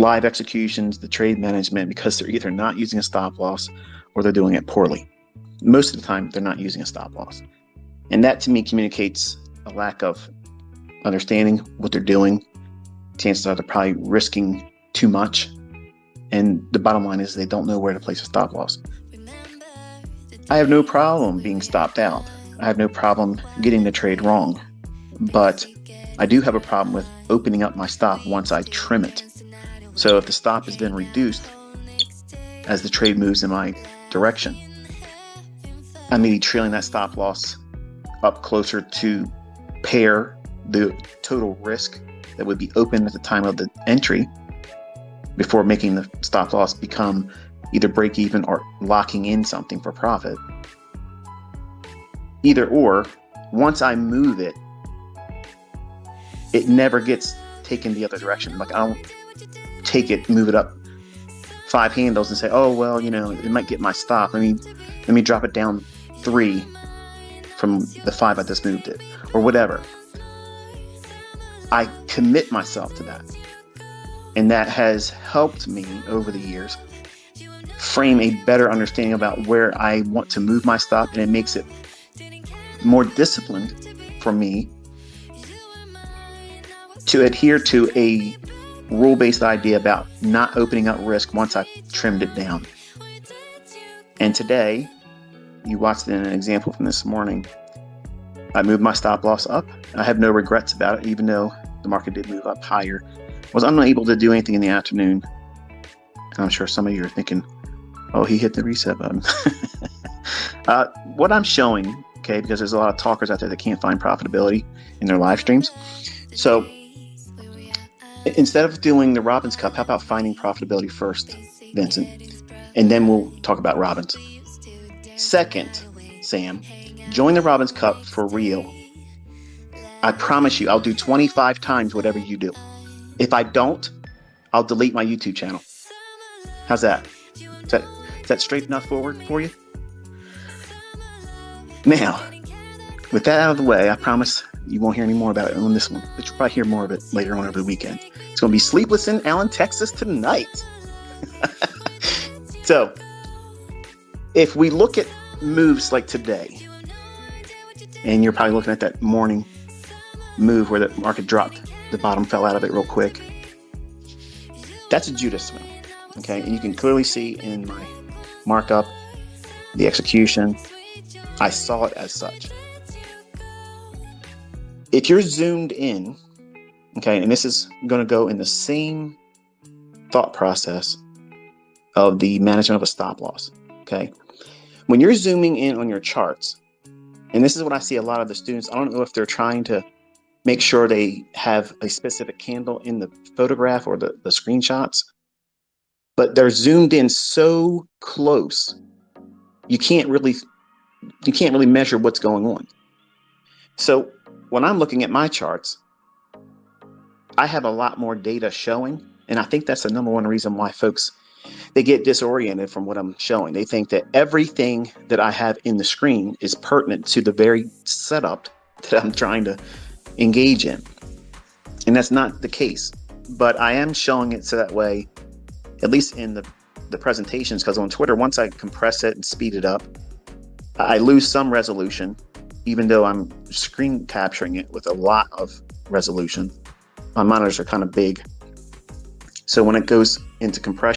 live executions, the trade management, because they're either not using a stop loss or they're doing it poorly. Most of the time, they're not using a stop loss. And that to me communicates a lack of understanding what they're doing. Chances are they're probably risking too much. And the bottom line is they don't know where to place a stop loss. I have no problem being stopped out. I have no problem getting the trade wrong. But I do have a problem with opening up my stop once I trim it. So if the stop has been reduced as the trade moves in my direction, I may be trailing that stop loss up closer to pair the total risk that would be open at the time of the entry before making the stop loss become either break even or locking in something for profit. Either or, once I move it, it never gets taken the other direction. Like, I don't take it, move it up 5 handles and say, oh, well, it might get my stop. Let me drop it down 3 from the 5 I just moved it, or whatever. I commit myself to that. And that has helped me over the years frame a better understanding about where I want to move my stop, and it makes it more disciplined for me to adhere to a rule-based idea about not opening up risk once I've trimmed it down. And today, you watched an example from this morning, I moved my stop loss up. I have no regrets about it, even though the market did move up higher. I was unable to do anything in the afternoon. And I'm sure some of you are thinking, oh, he hit the reset button. What I'm showing, okay, because there's a lot of talkers out there that can't find profitability in their live streams. So instead of doing the Robbins Cup, how about finding profitability first, Vincent? And then we'll talk about Robbins. Second, Sam, join the Robbins Cup for real. I promise you, I'll do 25 times whatever you do. If I don't, I'll delete my YouTube channel. How's that? Is that straight enough forward for you? Now, with that out of the way, I promise you won't hear any more about it on this one, but you'll probably hear more of it later on over the weekend. It's going to be sleepless in Allen, Texas tonight. So, if we look at moves like today, and you're probably looking at that morning move where the market dropped, the bottom fell out of it real quick. That's a Judas swing, okay? And you can clearly see in my markup, the execution, I saw it as such. If you're zoomed in, okay, and this is going to go in the same thought process of the management of a stop loss, okay? When you're zooming in on your charts, and this is what I see a lot of the students, I don't know if they're trying to make sure they have a specific candle in the photograph or the screenshots, but they're zoomed in so close, you can't really measure what's going on. So when I'm looking at my charts, I have a lot more data showing, and I think that's the number one reason why folks, they get disoriented from what I'm showing. They think that everything that I have in the screen is pertinent to the very setup that I'm trying to engage in. And that's not the case. But I am showing it so that way, at least in the presentations, because on Twitter, once I compress it and speed it up, I lose some resolution, even though I'm screen capturing it with a lot of resolution. My monitors are kind of big. So when it goes into compression,